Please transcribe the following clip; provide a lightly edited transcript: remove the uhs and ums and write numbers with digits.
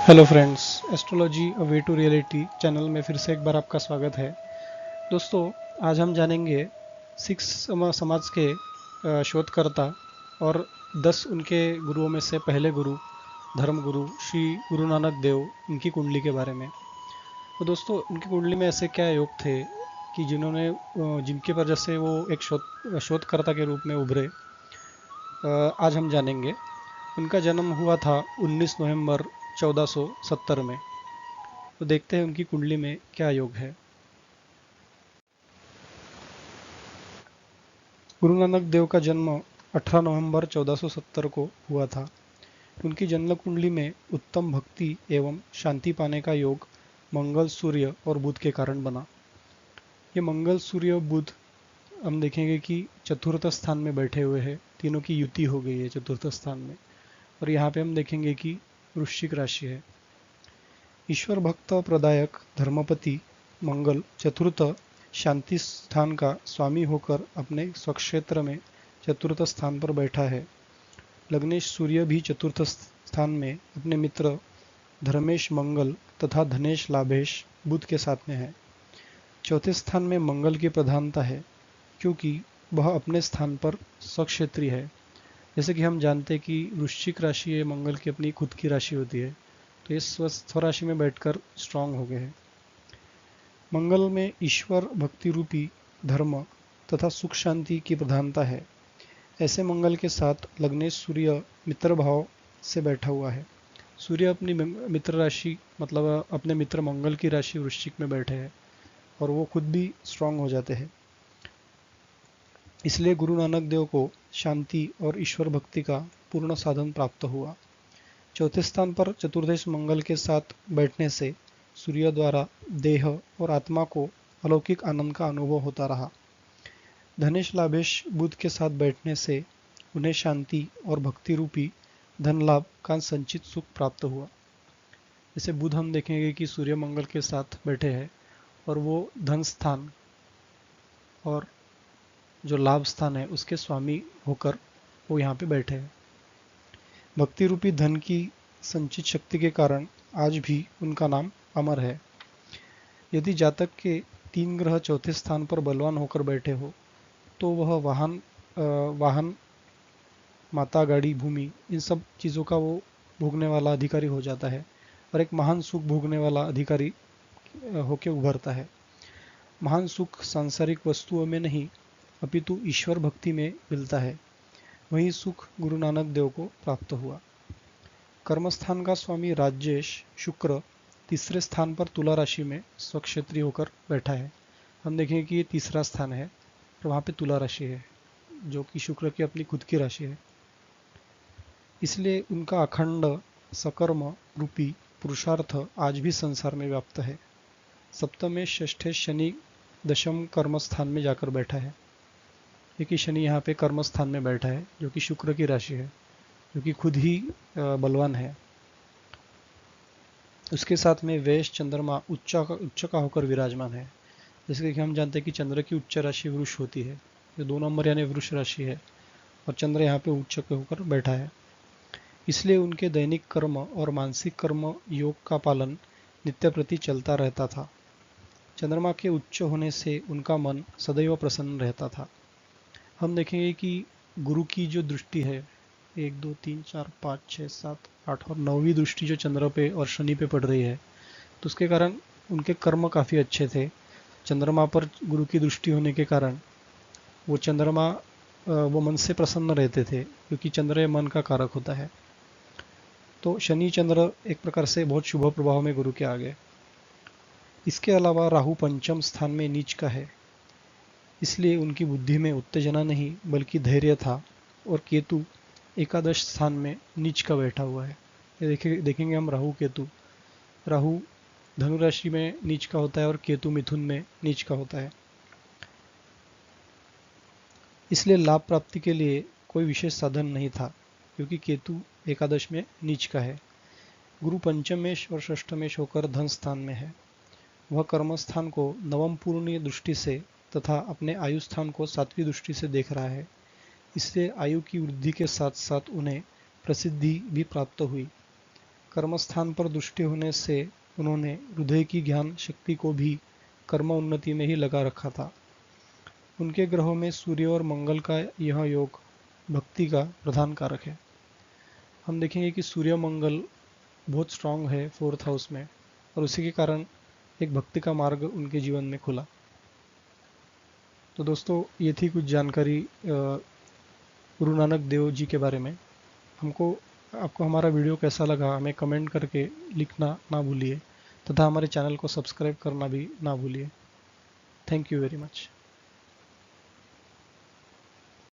Hello friends, astrology a way to reality channel में फिर से एक बार आपका स्वागत है। दोस्तों, आज हम जानेंगे सिख समाज के शोधकर्ता और 10 उनके गुरुओं में से पहले गुरु, धर्म गुरु श्री गुरु नानक देव, उनकी कुंडली के बारे में। तो दोस्तों, उनकी कुंडली में ऐसे क्या योग थे कि जिनके वजह से वो एक शोधकर्ता के रूप में उभरे, आज हम जानेंगे। उनका जन्म हुआ था 19 नवंबर 1470 में। तो देखते हैं उनकी कुंडली में क्या योग है। गुरु नानक देव का जन्म 18 नवंबर 1470 को हुआ था। उनकी जन्म कुंडली में उत्तम भक्ति एवं शांति पाने का योग मंगल, सूर्य और बुध के कारण बना। ये मंगल, सूर्य, बुध हम देखेंगे कि चतुर्थ स्थान में बैठे हुए हैं। तीनों की युति हो गई है चतुर्थ स्थान में। और यहाँ पे हम देखेंगे कि वृश्चिक राशि है। ईश्वर भक्त प्रदायक धर्मपति मंगल चतुर्थ शांति स्थान का स्वामी होकर अपने स्वक्षेत्र में चतुर्थ स्थान पर बैठा है। लग्नेश सूर्य भी चतुर्थ स्थान में अपने मित्र धर्मेश मंगल तथा धनेश लाभेश बुध के साथ में है। चौथे स्थान में मंगल की प्रधानता है क्योंकि वह अपने स्थान पर स्वक्षेत्री है। जैसे कि हम जानते हैं कि वृश्चिक राशि है, मंगल की अपनी खुद की राशि होती है, तो ये स्वराशि में बैठकर स्ट्रांग हो गए हैं। मंगल में ईश्वर भक्ति रूपी धर्म तथा सुख शांति की प्रधानता है। ऐसे मंगल के साथ लग्नेश सूर्य मित्र भाव से बैठा हुआ है। सूर्य अपनी मित्र राशि मतलब अपने मित्र मंगल की राशि वृश्चिक में बैठे हैं और वो खुद भी स्ट्रांग हो जाते हैं। इसलिए गुरु नानक देव को शांति और ईश्वर भक्ति का पूर्ण साधन प्राप्त हुआ। चौथे स्थान पर चतुर्दश मंगल के साथ बैठने से सूर्य द्वारा देह और आत्मा को अलौकिक आनंद का अनुभव होता रहा। धनेश लाभेश बुध के साथ बैठने से उन्हें शांति और भक्ति रूपी धन लाभ का संचित सुख प्राप्त हुआ। जैसे बुध हम देखेंगे कि सूर्य मंगल के साथ बैठे हैं और वो धन स्थान और जो लाभ स्थान है उसके स्वामी होकर वो यहाँ पे बैठे हैं। भक्ति रूपी धन की संचित शक्ति के कारण आज भी उनका नाम अमर है। यदि जातक के 3 ग्रह चौथे स्थान पर बलवान होकर बैठे हो तो वह वाहन, माता, गाड़ी, भूमि, इन सब चीज़ों का वो भोगने वाला अधिकारी हो जाता है और एक महान सुख भोगने वाला अधिकारी होकर उभरता है। महान सुख सांसारिक वस्तुओं में नहीं अपितु ईश्वर भक्ति में मिलता है। वही सुख गुरु नानक देव को प्राप्त हुआ। कर्मस्थान का स्वामी राजेश शुक्र तीसरे स्थान पर तुला राशि में स्वक्षेत्री होकर बैठा है। हम देखेंगे कि ये तीसरा स्थान है और वहाँ पे तुला राशि है जो कि शुक्र की अपनी खुद की राशि है। इसलिए उनका अखंड सकर्म रूपी पुरुषार्थ आज भी संसार में व्याप्त है। सप्तम षष्ठे शनि दशम कर्म स्थान में जाकर बैठा है। देखिए शनि यहाँ पे कर्म स्थान में बैठा है जो कि शुक्र की राशि है, जो कि खुद ही बलवान है। उसके साथ में वैश चंद्रमा उच्च का होकर विराजमान है। जैसे कि हम जानते हैं कि चंद्र की उच्च राशि वृष होती है, जो 2 नंबर यानी वृष राशि है, और चंद्र यहाँ पे उच्च के होकर बैठा है। इसलिए उनके दैनिक कर्म और मानसिक कर्म योग का पालन नित्य प्रति चलता रहता था। चंद्रमा के उच्च होने से उनका मन सदैव प्रसन्न रहता था। हम देखेंगे कि गुरु की जो दृष्टि है 1 2 3 4 5 6 7 8 और 9वीं दृष्टि जो चंद्र पे और शनि पे पड़ रही है, तो उसके कारण उनके कर्म काफ़ी अच्छे थे। चंद्रमा पर गुरु की दृष्टि होने के कारण वो मन से प्रसन्न रहते थे क्योंकि चंद्र मन का कारक होता है। तो शनि चंद्र एक प्रकार से बहुत शुभ प्रभाव में गुरु के आ गए। इसके अलावा राहु पंचम स्थान में नीच का है, इसलिए उनकी बुद्धि में उत्तेजना नहीं बल्कि धैर्य था। और केतु एकादश स्थान में नीच का बैठा हुआ है। देखेंगे हम राहु केतु। राहु धनु राशि में नीच का होता है और केतु मिथुन में नीच का होता है। इसलिए लाभ प्राप्ति के लिए कोई विशेष साधन नहीं था क्योंकि केतु एकादश में नीच का है। गुरु पंचमेश और षष्ठमेश होकर धन स्थान में है। वह कर्म स्थान को नवम पूर्णीय दृष्टि से तथा अपने आयु स्थान को 7वीं दृष्टि से देख रहा है। इससे आयु की वृद्धि के साथ साथ उन्हें प्रसिद्धि भी प्राप्त हुई। कर्मस्थान पर दृष्टि होने से उन्होंने हृदय की ज्ञान शक्ति को भी कर्म उन्नति में ही लगा रखा था। उनके ग्रहों में सूर्य और मंगल का यह योग भक्ति का प्रधान कारक है। हम देखेंगे कि सूर्य मंगल बहुत स्ट्रांग है 4th हाउस में, और उसी के कारण एक भक्ति का मार्ग उनके जीवन में खुला। तो दोस्तों, ये थी कुछ जानकारी गुरु नानक देव जी के बारे में। आपको हमारा वीडियो कैसा लगा हमें कमेंट करके लिखना ना भूलिए, तथा हमारे चैनल को सब्सक्राइब करना भी ना भूलिए। Thank you very much.